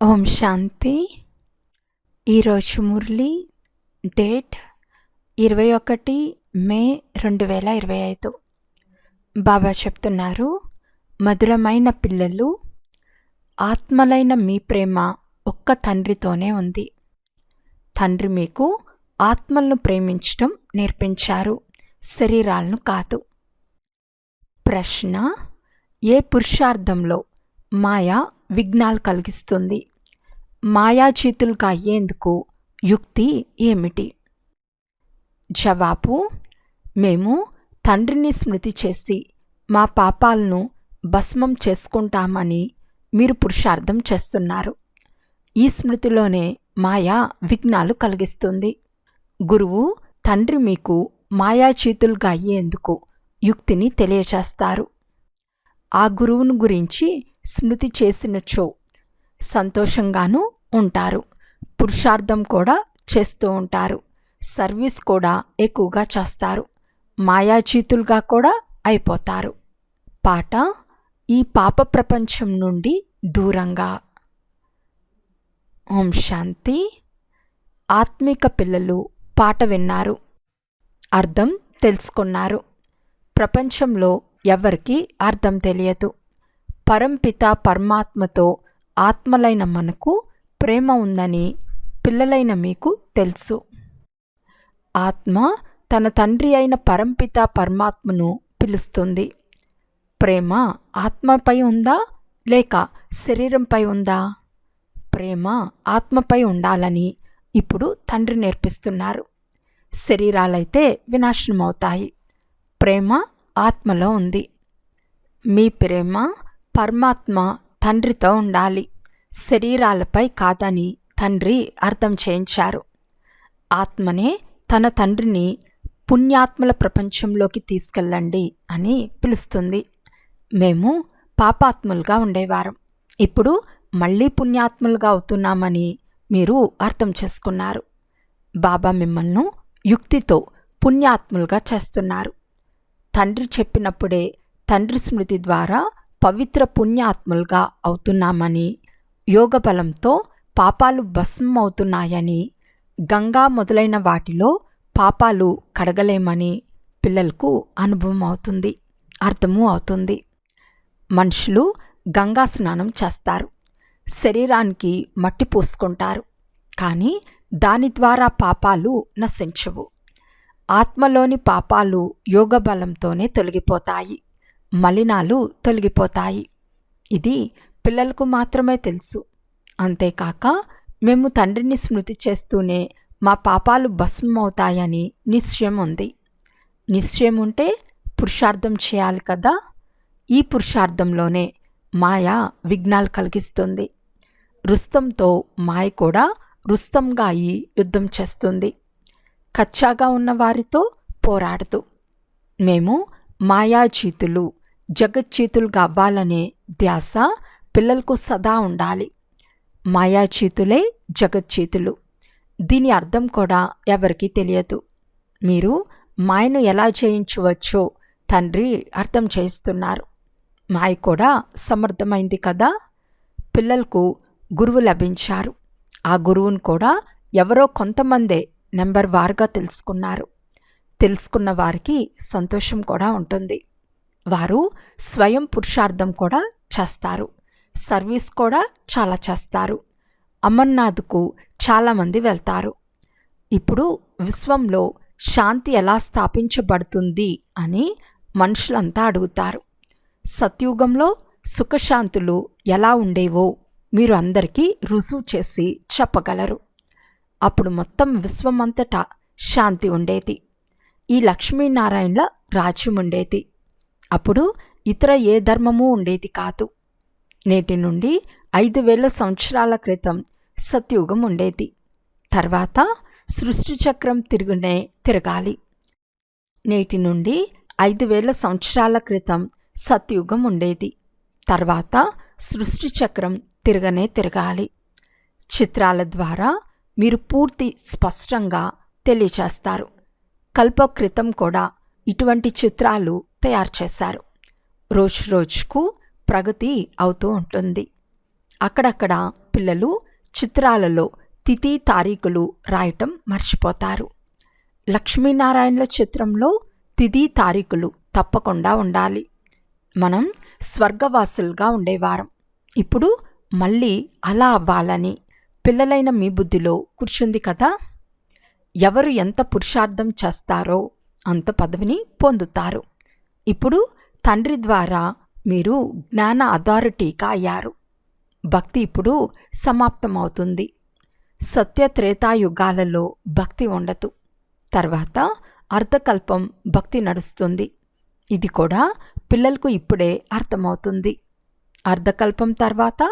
ఓం శాంతి. ఈరోజు మురళి డేట్ 21 మే 2025. బాబా చెప్తున్నారు, మధురమైన పిల్లలు, ఆత్మలైన మీ ప్రేమ ఒక్క తండ్రితోనే ఉంది. తండ్రి మీకు ఆత్మలను ప్రేమించటం నేర్పించారు, శరీరాలను కాదు. ప్రశ్న: ఏ పురుషార్థంలో మాయా విఘ్నాలు కలిగిస్తుంది? మాయాచీతులుగా అయ్యేందుకు యుక్తి ఏమిటి? జవాబు: మేము తండ్రిని స్మృతి చేసి మా పాపాలను భస్మం చేసుకుంటామని మీరు పురుషార్థం చేస్తున్నారు. ఈ స్మృతిలోనే మాయా విఘ్నాలు కలిగిస్తుంది. గురువు తండ్రి మీకు మాయాచీతులుగా అయ్యేందుకు యుక్తిని తెలియచేస్తారు. ఆ గురువును గురించి స్మృతి చేసినచో సంతోషంగానూ ఉంటారు, పురుషార్థం కూడా చేస్తూ ఉంటారు, సర్వీస్ కూడా ఎక్కువగా చేస్తారు, మాయాచీతులుగా కూడా అయిపోతారు. పాట: ఈ పాప ప్రపంచం నుండి దూరంగా. ఓం శాంతి. ఆత్మిక పిల్లలు పాట విన్నారు, అర్థం తెలుసుకున్నారు. ప్రపంచంలో ఎవరికీ అర్థం తెలియదు. పరంపిత పరమాత్మతో ఆత్మలైన మనకు ప్రేమ ఉందని పిల్లలైన మీకు తెలుసు. ఆత్మ తన తండ్రి అయిన పరంపిత పరమాత్మను పిలుస్తుంది. ప్రేమ ఆత్మపై ఉందా లేక శరీరంపై ఉందా? ప్రేమ ఆత్మపై ఉండాలని ఇప్పుడు తండ్రి నేర్పిస్తున్నారు. శరీరాలైతే వినాశనమవుతాయి, ప్రేమ ఆత్మలో ఉంది. మీ ప్రేమ పరమాత్మ తండ్రితో ఉండాలి, శరీరాలపై కాదని తండ్రి అర్థం చేయించారు. ఆత్మనే తన తండ్రిని పుణ్యాత్మల ప్రపంచంలోకి తీసుకెళ్ళండి అని పిలుస్తుంది. మేము పాపాత్ములుగా ఉండేవారం, ఇప్పుడు మళ్ళీ పుణ్యాత్ములుగా అవుతున్నామని మీరు అర్థం చేసుకున్నారు. బాబా మిమ్మల్ని యుక్తితో పుణ్యాత్ములుగా చేస్తున్నారు. తండ్రి చెప్పినప్పుడే తండ్రి స్మృతి ద్వారా పవిత్ర పుణ్యాత్ములుగా అవుతున్నామని, యోగ బలంతో పాపాలు భస్మం అవుతున్నాయని, గంగా మొదలైన వాటిలో పాపాలు కడగలేమని పిల్లలకు అనుభవం అవుతుంది, అర్థమూ అవుతుంది. మనుషులు గంగా స్నానం చేస్తారు, శరీరానికి మట్టి పూసుకుంటారు, కానీ దాని ద్వారా పాపాలు నశించవు. ఆత్మలోని పాపాలు యోగ బలంతోనే తొలగిపోతాయి, మలినాలు తొలగిపోతాయి. ఇది పిల్లలకు మాత్రమే తెలుసు. అంతేకాక మేము తండ్రిని స్మృతి చేస్తూనే మా పాపాలు భస్మమవుతాయని నిశ్చయం ఉంది. నిశ్చయం ఉంటే పురుషార్థం చేయాలి కదా. ఈ పురుషార్థంలోనే మాయ విఘ్నాలు కలిగిస్తుంది. రుస్తంతో మాయ కూడా రుస్తంగా అయి యుద్ధం చేస్తుంది, కచ్చాగా ఉన్నవారితో పోరాడుతూ. మేము మాయాచీతులు, జగచ్చీతులుగా అవ్వాలనే ధ్యాస పిల్లలకు సదా ఉండాలి. మాయాచీతులే జగచ్చీతులు. దీని అర్థం కూడా ఎవరికీ తెలియదు. మీరు మాయను ఎలా జయించవచ్చో తండ్రి అర్థం చేయిస్తున్నారు. మాయ కూడా సమర్థమైంది కదా. పిల్లలకు గురువు లభించారు. ఆ గురువును కూడా ఎవరో కొంతమందే నెంబర్ వారుగా తెలుసుకున్నారు. తెలుసుకున్న వారికి సంతోషం కూడా ఉంటుంది. వారు స్వయం పురుషార్థం కూడా చేస్తారు, సర్వీస్ కూడా చాలా చేస్తారు. అమర్నాథ్కు చాలామంది వెళ్తారు. ఇప్పుడు విశ్వంలో శాంతి ఎలా స్థాపించబడుతుంది అని మనుషులంతా అడుగుతారు. సత్యుగంలో సుఖశాంతులు ఎలా ఉండేవో మీరు అందరికీ రుజువు చేసి చెప్పగలరు. అప్పుడు మొత్తం విశ్వమంతటా శాంతి ఉండేది. ఈ లక్ష్మీనారాయణల రాజ్యం ఉండేది. అప్పుడు ఇతర ఏ ధర్మము ఉండేది కాదు. నేటి నుండి 5000 సంవత్సరాల క్రితం సత్యుగం ఉండేది. తర్వాత సృష్టి చక్రం తిరగాలి. నేటి నుండి 5000 సంవత్సరాల క్రితం సత్యుగం ఉండేది. తర్వాత సృష్టి చక్రం తిరగాలి. చిత్రాల ద్వారా మీరు పూర్తి స్పష్టంగా తెలియచేస్తారు. కల్పక్రితం కూడా ఇటువంటి చిత్రాలు తయారు చేశారు. రోజుకు ప్రగతి అవుతూ ఉంటుంది. అక్కడక్కడ పిల్లలు చిత్రాలలో తిథి తారీఖులు రాయటం మర్చిపోతారు. లక్ష్మీనారాయణల చిత్రంలో తిథి తారీఖులు తప్పకుండా ఉండాలి. మనం స్వర్గవాసులుగా ఉండేవారం. ఇప్పుడు మళ్ళీ అలా అవ్వాలని పిల్లలైన మీ బుద్ధిలో కూర్చుంది కదా. ఎవరు ఎంత పురుషార్థం చేస్తారో అంత పదవిని పొందుతారు. ఇప్పుడు తండ్రి ద్వారా మీరు జ్ఞాన అథారిటీగా అయ్యారు. భక్తి ఇప్పుడు సమాప్తమవుతుంది. సత్యత్రేతాయుగాలలో భక్తి ఉండదు. తర్వాత అర్ధకల్పం భక్తి నడుస్తుంది. ఇది కూడా పిల్లలకు ఇప్పుడే అర్థమవుతుంది. అర్ధకల్పం తర్వాత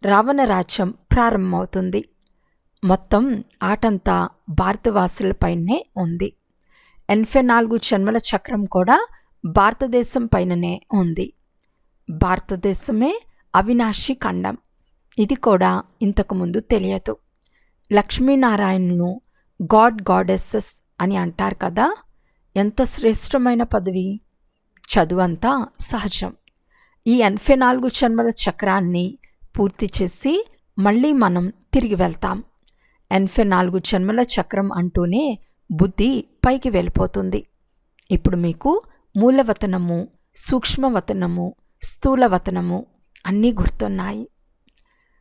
రావణ రాజ్యం ప్రారంభమవుతుంది. మొత్తం ఆటంతా భారతవాసులపైనే ఉంది. 84 జన్మల చక్రం కూడా భారతదేశం పైననే ఉంది. భారతదేశమే అవినాశి ఖండం. ఇది కూడా ఇంతకుముందు తెలియదు. లక్ష్మీనారాయణను గాడెస్సెస్ అని అంటారు కదా. ఎంత శ్రేష్టమైన పదవి. చదువంతా సహజం. ఈ 84 జన్మల చక్రాన్ని పూర్తి చేసి మళ్ళీ మనం తిరిగి వెళ్తాం. 84 జన్మల చక్రం అంటూనే బుద్ధి పైకి వెళ్ళిపోతుంది. ఇప్పుడు మీకు మూలవతనము, సూక్ష్మవతనము, స్థూలవతనము అన్నీ గుర్తున్నాయి.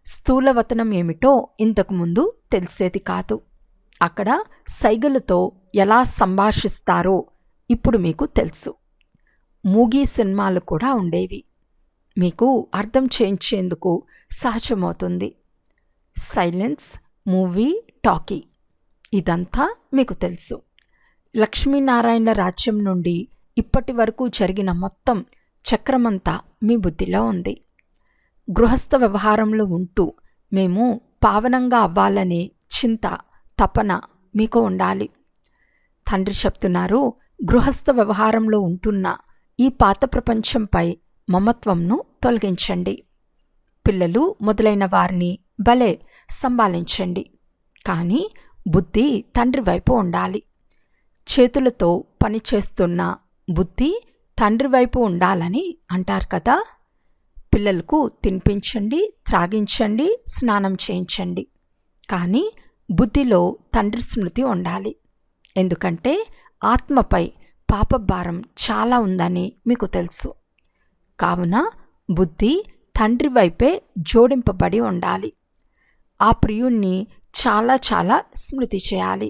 స్థూలవతనం ఏమిటో ఇంతకుముందు తెలిసేది కాదు. అక్కడ సైగలతో ఎలా సంభాషిస్తారో ఇప్పుడు మీకు తెలుసు. మూగీ సినిమాలు కూడా ఉండేవి. మీకు అర్థం చేయించేందుకు సహజమవుతుంది. సైలెన్స్, మూవీ, టాకీ ఇదంతా మీకు తెలుసు. లక్ష్మీనారాయణల రాజ్యం నుండి ఇప్పటి వరకు జరిగిన మొత్తం చక్రమంతా మీ బుద్ధిలో ఉంది. గృహస్థ వ్యవహారంలో ఉంటూ మేము పావనంగా అవ్వాలనే చింత, తపన మీకు ఉండాలి. తండ్రి చెప్తున్నారు, గృహస్థ వ్యవహారంలో ఉంటున్న ఈ పాత ప్రపంచంపై మమత్వంను తొలగించండి. పిల్లలు మొదలైన వారిని భలే సంభాళించండి. కానీ బుద్ధి తండ్రి వైపు ఉండాలి. చేతులతో పనిచేస్తున్న బుద్ధి తండ్రి వైపు ఉండాలని అంటారు కదా. పిల్లలకు తినిపించండి, త్రాగించండి, స్నానం చేయించండి. కానీ బుద్ధిలో తండ్రి స్మృతి ఉండాలి. ఎందుకంటే ఆత్మపై పాపభారం చాలా ఉందని మీకు తెలుసు. కావున బుద్ధి తండ్రి వైపే జోడింపబడి ఉండాలి. ఆ ప్రియుణ్ణి చాలా చాలా స్మృతి చేయాలి.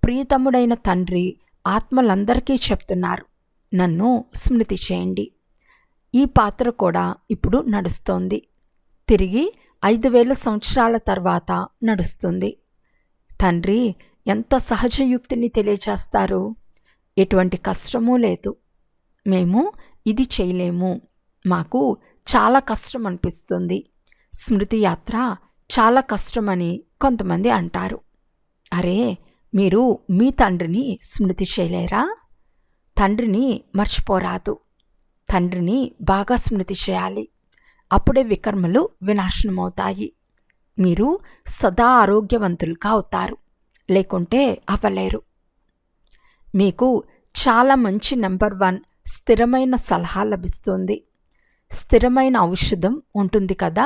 ప్రియతముడైన తండ్రి ఆత్మలందరికీ చెప్తున్నారు, నన్ను స్మృతి చేయండి. ఈ పాత్ర కూడా ఇప్పుడు నడుస్తోంది. తిరిగి 5000 సంవత్సరాల తర్వాత నడుస్తుంది. తండ్రి ఎంత సహజయుక్తిని తెలియచేస్తారు. ఎటువంటి కష్టమూ లేదు. మేము ఇది చేయలేము, మాకు చాలా కష్టం అనిపిస్తుంది, స్మృతి యాత్ర చాలా కష్టమని కొంతమంది అంటారు. అరే, మీరు మీ తండ్రిని స్మృతి చేయలేరా? తండ్రిని మర్చిపోరాదు. తండ్రిని బాగా స్మృతి చేయాలి. అప్పుడే వికర్మలు వినాశనమవుతాయి. మీరు సదా ఆరోగ్యవంతులుగా అవుతారు. లేకుంటే అవ్వలేరు. మీకు చాలా మంచి నెంబర్ 1 స్థిరమైన సలహా లభిస్తుంది. స్థిరమైన ఔషధం ఉంటుంది కదా.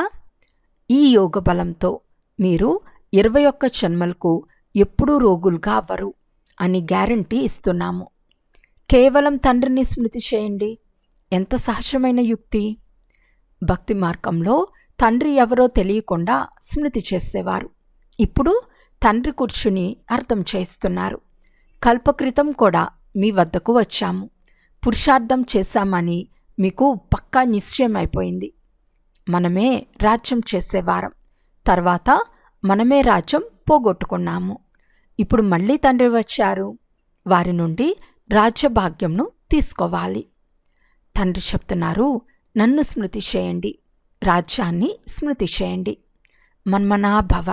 ఈ యోగ బలంతో మీరు 21 జన్మలకు ఎప్పుడూ రోగులుగా అవ్వరు అని గ్యారంటీ ఇస్తున్నాము. కేవలం తండ్రిని స్మృతి చేయండి. ఎంత సహజమైన యుక్తి. భక్తి మార్గంలో తండ్రి ఎవరో తెలియకుండా స్మృతి చేసేవారు. ఇప్పుడు తండ్రి కూర్చుని అర్థం చేస్తున్నారు. కల్పకృతం కూడా మీ వద్దకు వచ్చాము, పురుషార్థం చేశామని మీకు పక్కా నిశ్చయం అయిపోయింది. మనమే రాజ్యం చేసేవారం, తర్వాత మనమే రాజ్యం పోగొట్టుకున్నాము. ఇప్పుడు మళ్ళీ తండ్రి వచ్చారు. వారి నుండి రాజ్యభాగ్యంను తీసుకోవాలి. తండ్రి చెప్తున్నారు, నన్ను స్మృతి చేయండి, రాజ్యాన్ని స్మృతి చేయండి. మన్మనాభవ.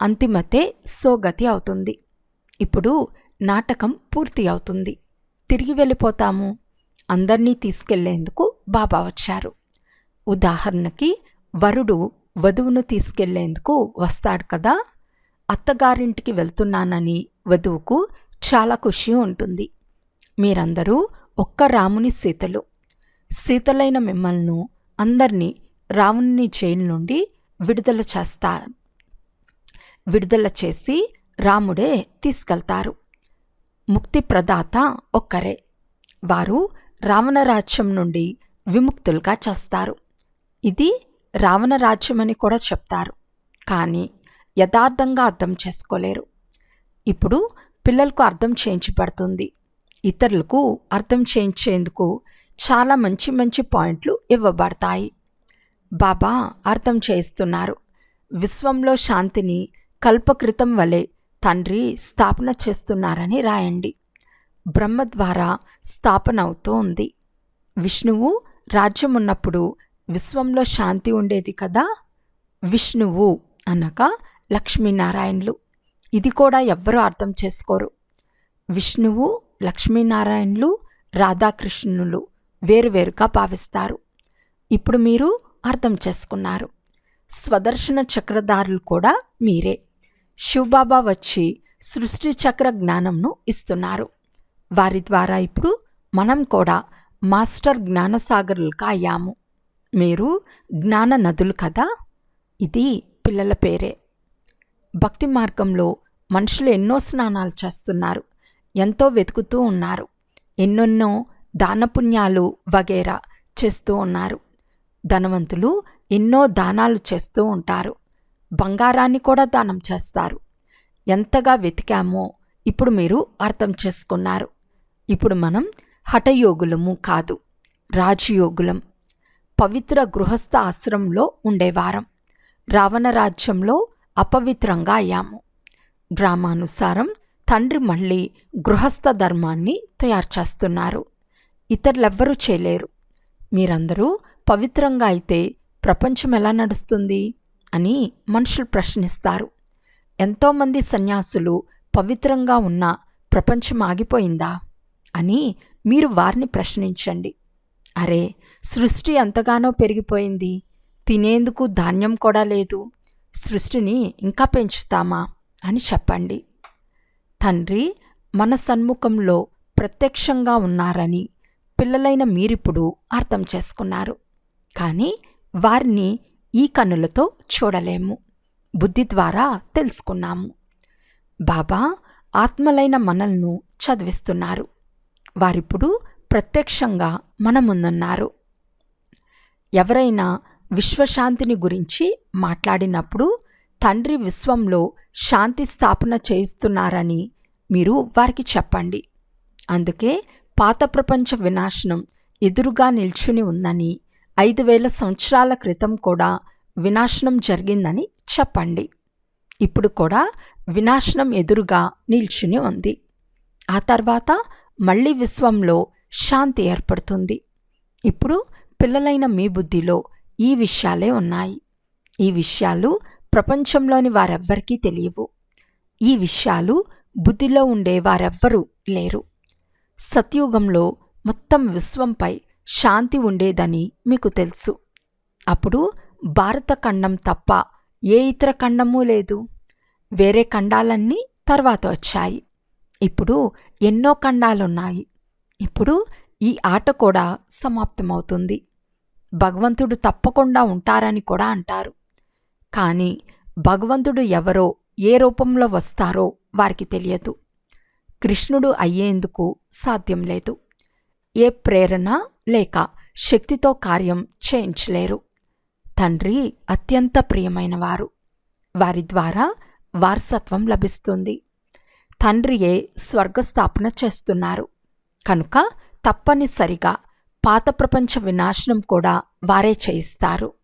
అంతిమతే సోగతి అవుతుంది. ఇప్పుడు నాటకం పూర్తి అవుతుంది. తిరిగి వెళ్ళిపోతాము. అందర్నీ తీసుకెళ్లేందుకు బాబా వచ్చారు. ఉదాహరణకి వరుడు వధువును తీసుకెళ్లేందుకు వస్తాడు కదా. అత్తగారింటికి వెళ్తున్నానని వధువుకు చాలా ఖుషి ఉంటుంది. మీరందరూ ఒక్క రాముని సీతలు. సీతలైన మిమ్మల్ని అందరినీ రావణుని జైలు నుండి విడుదల చేసి రాముడే తీసుకెళ్తారు. ముక్తి ప్రదాత ఒక్కరే. వారు రావణ రాజ్యం నుండి విముక్తులుగా చేస్తారు. ఇది రావణ రాజ్యమని కూడా చెప్తారు, కానీ యథార్థంగా అర్థం చేసుకోలేరు. ఇప్పుడు పిల్లలకు అర్థం చేయించబడుతుంది. ఇతరులకు అర్థం చేయించేందుకు చాలా మంచి మంచి పాయింట్లు ఇవ్వబడతాయి. బాబా అర్థం చేయిస్తున్నారు. విశ్వంలో శాంతిని కల్పకృతం వలె తండ్రి స్థాపన చేస్తున్నారని రాయండి. బ్రహ్మ ద్వారా స్థాపన అవుతూ ఉంది. విష్ణువు రాజ్యం ఉన్నప్పుడు విశ్వంలో శాంతి ఉండేది కదా. విష్ణువు అనగా లక్ష్మీనారాయణులు. ఇది కూడా ఎవ్వరూ అర్థం చేసుకోరు. విష్ణువు, లక్ష్మీనారాయణులు, రాధాకృష్ణులు వేరువేరుగా భావిస్తారు. ఇప్పుడు మీరు అర్థం చేసుకున్నారు. స్వదర్శన చక్రధారులు కూడా మీరే. శివబాబా వచ్చి సృష్టి చక్ర జ్ఞానంను ఇస్తున్నారు. వారి ద్వారా ఇప్పుడు మనం కూడా మాస్టర్ జ్ఞానసాగరులుగా అయ్యాము. మీరు జ్ఞాన నదులు కదా. ఇది పిల్లల పేరే. భక్తి మార్గంలో మనుషులు ఎన్నో స్నానాలు చేస్తున్నారు, ఎంతో వెతుకుతూ ఉన్నారు, ఎన్నెన్నో దానపుణ్యాలు వగేరా చేస్తూ ఉన్నారు. ధనవంతులు ఎన్నో దానాలు చేస్తూ ఉంటారు, బంగారాన్ని కూడా దానం చేస్తారు. ఎంతగా వెతికామో ఇప్పుడు మీరు అర్థం చేసుకున్నారు. ఇప్పుడు మనం హఠయోగులము కాదు, రాజయోగులం. పవిత్ర గృహస్థ ఆశ్రమంలో ఉండేవారం. రావణ రాజ్యంలో అపవిత్రంగా అయ్యాము. డ్రామానుసారం తండ్రి మళ్ళీ గృహస్థ ధర్మాన్ని తయారు చేస్తున్నారు. ఇతరులెవ్వరూ చేయలేరు. మీరందరూ పవిత్రంగా అయితే ప్రపంచం ఎలా నడుస్తుంది అని మనుషులు ప్రశ్నిస్తారు. ఎంతోమంది సన్యాసులు పవిత్రంగా ఉన్న ప్రపంచం ఆగిపోయిందా అని మీరు వారిని ప్రశ్నించండి. అరే, సృష్టి ఎంతగానో పెరిగిపోయింది, తినేందుకు ధాన్యం కూడా లేదు, సృష్టిని ఇంకా పెంచుతామా అని చెప్పండి. తండ్రి మన సన్ముఖంలో ప్రత్యక్షంగా ఉన్నారని పిల్లలైన మీరిప్పుడు అర్థం చేసుకున్నారు. కానీ వారిని ఈ కన్నులతో చూడలేము, బుద్ధి ద్వారా తెలుసుకున్నాము. బాబా ఆత్మలైన మనల్ని చదివిస్తున్నారు. వారిప్పుడు ప్రత్యక్షంగా మన ముందున్నారు. ఎవరైనా విశ్వశాంతిని గురించి మాట్లాడినప్పుడు తండ్రి విశ్వంలో శాంతి స్థాపన చేయిస్తున్నారని మీరు వారికి చెప్పండి. అందుకే పాత ప్రపంచ వినాశనం ఎదురుగా నిల్చుని ఉందని, 5000 సంవత్సరాల క్రితం కూడా వినాశనం జరిగిందని చెప్పండి. ఇప్పుడు కూడా వినాశనం ఎదురుగా నిల్చుని ఉంది. ఆ తర్వాత మళ్ళీ విశ్వంలో శాంతి ఏర్పడుతుంది. ఇప్పుడు పిల్లలైన మీ బుద్ధిలో ఈ విషయాలే ఉన్నాయి. ఈ విషయాలు ప్రపంచంలోని వారెవ్వరికీ తెలియవు. ఈ విషయాలు బుద్ధిలో ఉండే వారెవ్వరూ లేరు. సత్యుగంలో మొత్తం విశ్వంపై శాంతి ఉండేదని మీకు తెలుసు. అప్పుడు భారత ఖండం తప్ప ఏ ఇతర ఖండమూ లేదు. వేరే ఖండాలన్నీ తర్వాత వచ్చాయి. ఇప్పుడు ఎన్నో ఖండాలున్నాయి. ఇప్పుడు ఈ ఆట కూడా సమాప్తమవుతుంది. భగవంతుడు తప్పకుండా ఉంటారని కూడా అంటారు. కానీ భగవంతుడు ఎవరో, ఏ రూపంలో వస్తారో వారికి తెలియదు. కృష్ణుడు అయ్యేందుకు సాధ్యం లేదు. ఏ ప్రేరణ లేక శక్తితో కార్యం చేయించలేరు. తండ్రి అత్యంత ప్రియమైనవారు. వారి ద్వారా వారసత్వం లభిస్తుంది. తండ్రియే స్వర్గస్థాపన చేస్తున్నారు కనుక తప్పనిసరిగా పాత ప్రపంచ వినాశనం కూడా వారే చేయిస్తారు.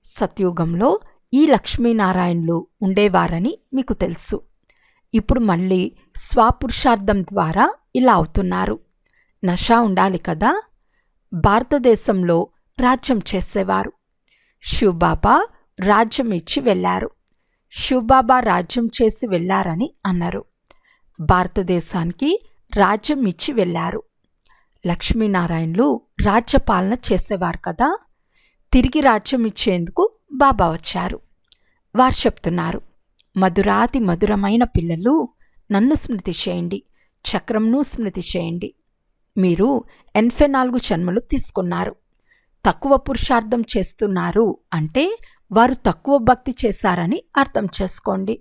సత్యుగంలో ఈ లక్ష్మీనారాయణులు ఉండేవారని మీకు తెలుసు. ఇప్పుడు మళ్ళీ స్వపురుషార్థం ద్వారా ఇలా అవుతున్నారు. నష ఉండాలి కదా. భారతదేశంలో రాజ్యం చేసేవారు. శివబాబా రాజ్యం ఇచ్చి వెళ్ళారు. శివబాబా రాజ్యం చేసి వెళ్ళారని అన్నారు. భారతదేశానికి రాజ్యం ఇచ్చి వెళ్ళారు. లక్ష్మీనారాయణులు రాజ్యపాలన చేసేవారు కదా. తిరిగి రాజ్యం ఇచ్చేందుకు బాబా వచ్చారు. వారు చెప్తున్నారు, మధురాతి మధురమైన పిల్లలు, నన్ను స్మృతి చేయండి, చక్రంను స్మృతి చేయండి. మీరు 84 జన్మలు తీసుకున్నారు. తక్కువ పురుషార్థం చేస్తున్నారు అంటే వారు తక్కువ భక్తి చేశారని అర్థం చేసుకోండి.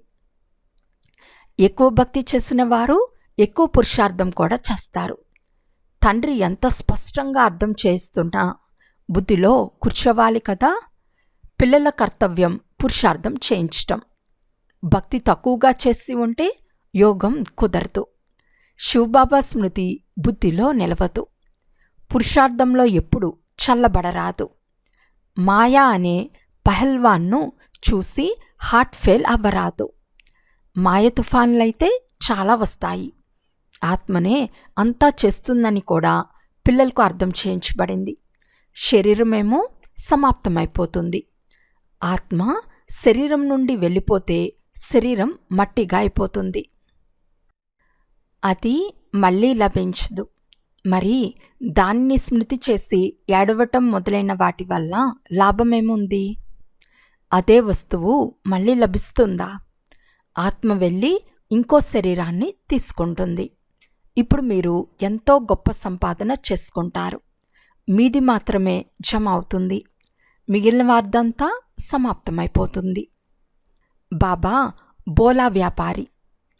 ఎక్కువ భక్తి చేసిన వారు ఎక్కువ పురుషార్థం కూడా చేస్తారు. తండ్రి ఎంత స్పష్టంగా అర్థం చేస్తున్నా బుద్ధిలో కూర్చోవాలి కదా. పిల్లల కర్తవ్యం పురుషార్థం చేయించటం. భక్తి తక్కువగా చేసి ఉంటే యోగం కుదరదు. శివబాబా స్మృతి బుద్ధిలో నిలవదు. పురుషార్థంలో ఎప్పుడు చల్లబడరాదు. మాయా అనే పహల్వాన్ను చూసి హార్ట్ ఫెయిల్ అవ్వరాదు. మాయ తుఫాన్లైతే చాలా వస్తాయి. ఆత్మనే అంతా చేస్తుందని కూడా పిల్లలకు అర్థం చేయించబడింది. శరీరమేమో సమాప్తమైపోతుంది. ఆత్మ శరీరం నుండి వెళ్ళిపోతే శరీరం మట్టిగా అయిపోతుంది. అది మళ్ళీ లభించదు. మరి దాన్ని స్మృతి చేసి ఏడవటం మొదలైన వాటి వల్ల లాభమేముంది? అదే వస్తువు మళ్ళీ లభిస్తుందా? ఆత్మ వెళ్ళి ఇంకో శరీరాన్ని తీసుకుంటుంది. ఇప్పుడు మీరు ఎంతో గొప్ప సంపాదన చేసుకుంటారు. మీది మాత్రమే జమ అవుతుంది. మిగిలిన వార్దంతా సమాప్తమైపోతుంది. బాబా బోలా వ్యాపారి.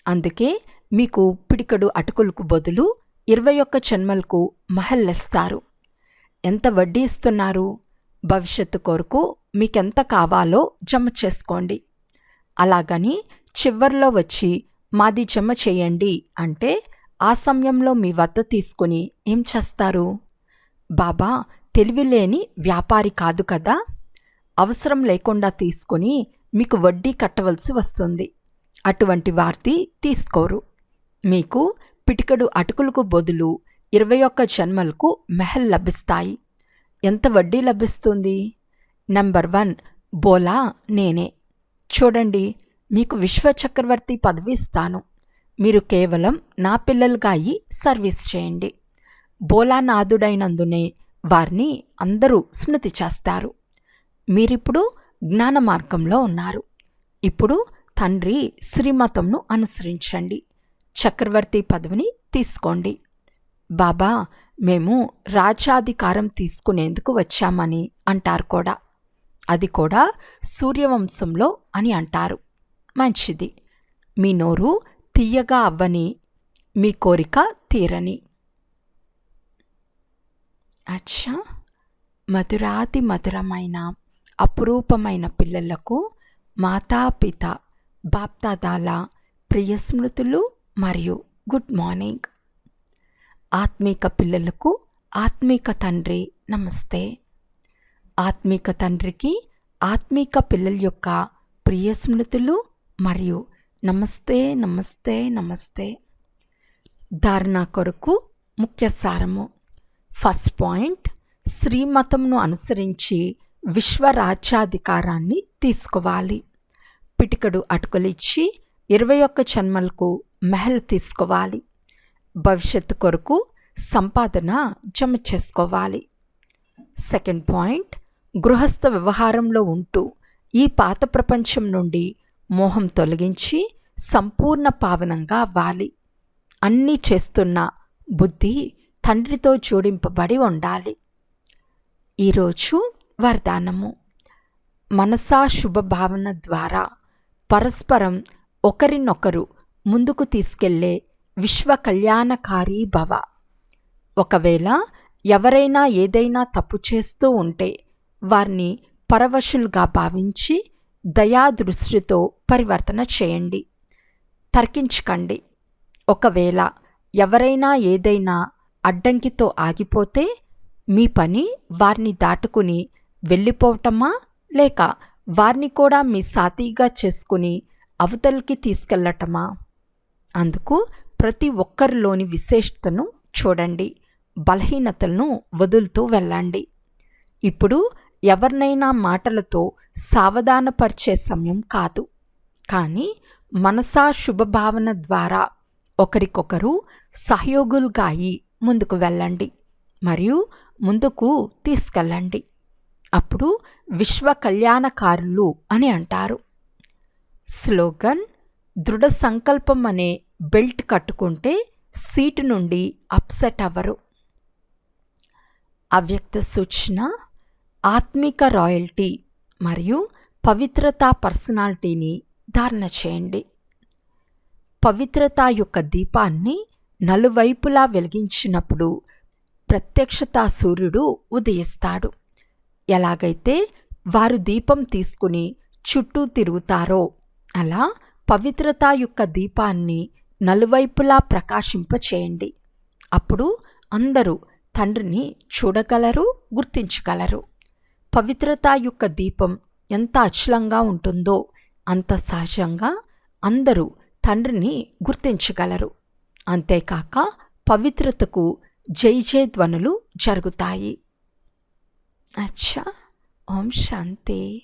అందుకే మీకు పిడికడు అటుకులకు బదులు 21 జన్మలకు మహల్లిస్తారు. ఎంత వడ్డీ ఇస్తున్నారు? భవిష్యత్తు కొరకు మీకెంత కావాలో జమ చేసుకోండి. అలాగని చివర్లో వచ్చి మాది జమ చేయండి అంటే ఆ సమయంలో మీ వద్ద తీసుకుని ఏం చేస్తారు? బాబా తెలివిలేని వ్యాపారి కాదు కదా. అవసరం లేకుండా తీసుకుని మీకు వడ్డీ కట్టవలసి వస్తుంది. అటువంటి వార్తి తీసుకోరు. మీకు పిటికడు అటుకులకు బదులు 21 జన్మలకు మెహల్ లభిస్తాయి. ఎంత వడ్డీ లభిస్తుంది? నంబర్ 1 బోలా నేనే. చూడండి, మీకు విశ్వచక్రవర్తి పదవి ఇస్తాను. మీరు కేవలం నా పిల్లలుగా అయి సర్వీస్ చేయండి. బోలానాథుడైనందునే వారిని అందరూ స్మృతి చేస్తారు. మీరిప్పుడు జ్ఞాన మార్గంలో ఉన్నారు. ఇప్పుడు తండ్రి శ్రీమతంను అనుసరించండి. చక్రవర్తి పదవిని తీసుకోండి. బాబా మేము రాజ్యాధికారం తీసుకునేందుకు వచ్చామని అంటారు కూడా. అది కూడా సూర్యవంశంలో అని అంటారు. మంచిది. మీ నోరు తీయగా అవ్వని, మీ కోరిక తీరని. అచ్చా, మధురాతి మధురమైన అపురూపమైన పిల్లలకు మాతాపిత బాప్దాదాల ప్రియ స్మృతులు మరియు గుడ్ మార్నింగ్. ఆత్మీక పిల్లలకు ఆత్మీక తండ్రి నమస్తే. ఆత్మీక తండ్రికి ఆత్మీక పిల్లల యొక్క ప్రియ స్మృతులు మరియు నమస్తే నమస్తే నమస్తే. ధారణ కొరకు ముఖ్య సారము. ఫస్ట్ పాయింట్, శ్రీమతంను అనుసరించి విశ్వరాజ్యాధికారాన్ని తీసుకోవాలి. పిటికడు అటుకులిచ్చి 21 జన్మలకు మెహల్ తీసుకోవాలి. భవిష్యత్తు కొరకు సంపాదన జమ చేసుకోవాలి. సెకండ్ పాయింట్, గృహస్థ వ్యవహారంలో ఉంటూ ఈ పాత ప్రపంచం నుండి మోహం తొలగించి సంపూర్ణ పావనంగా అవ్వాలి. అన్నీ చేస్తున్న బుద్ధి తండ్రితో జోడింపబడి ఉండాలి. ఈరోజు వరదానము. మనసా శుభభావన ద్వారా పరస్పరం ఒకరినొకరు ముందుకు తీసుకెళ్లే విశ్వ కళ్యాణకారి భవ. ఒకవేళ ఎవరైనా ఏదైనా తప్పు చేస్తూ ఉంటే వారిని పరవశులుగా భావించి దయాదృష్టితో పరివర్తన చేయండి. తర్కించకండి. ఒకవేళ ఎవరైనా ఏదైనా అడ్డంకితో ఆగిపోతే మీ పని వారిని దాటుకుని వెళ్ళిపోవటమా, లేక వారిని కూడా మీ సాథీగా చేసుకుని అవతలికి తీసుకెళ్లటమా? అందుకు ప్రతి ఒక్కరిలోని విశేషతను చూడండి. బలహీనతలను వదులుతూ వెళ్ళండి. ఇప్పుడు ఎవరినైనా మాటలతో సావధానపరిచే సమయం కాదు, కానీ మనసా శుభభావన ద్వారా ఒకరికొకరు సహయోగులుగా అయి ముందుకు వెళ్ళండి మరియు ముందుకు తీసుకెళ్ళండి. అప్పుడు విశ్వ కళ్యాణకారులు అని అంటారు. స్లోగన్: దృఢ సంకల్పం అనే బెల్ట్ కట్టుకుంటే సీటు నుండి అప్సెట్ అవ్వరు. అవ్యక్త సూచన: ఆత్మిక రాయల్టీ మరియు పవిత్రతా పర్సనాలిటీని ధారణ చేయండి. పవిత్రత యొక్క దీపాన్ని నలువైపులా వెలిగించినప్పుడు ప్రత్యక్షతా సూర్యుడు ఉదయిస్తాడు. ఎలాగైతే వారు దీపం తీసుకుని చుట్టూ తిరుగుతారో అలా పవిత్రత యొక్క దీపాన్ని నలువైపులా ప్రకాశింపచేయండి. అప్పుడు అందరూ తండ్రిని చూడగలరు, గుర్తించగలరు. పవిత్రత యొక్క దీపం ఎంత అచలంగా ఉంటుందో అంత సహజంగా అందరూ తండ్రిని గుర్తించగలరు. అంతేకాక పవిత్రతకు జై జయ ధ్వనులు జరుగుతాయి. అచ్చా, ఓం శాంతి.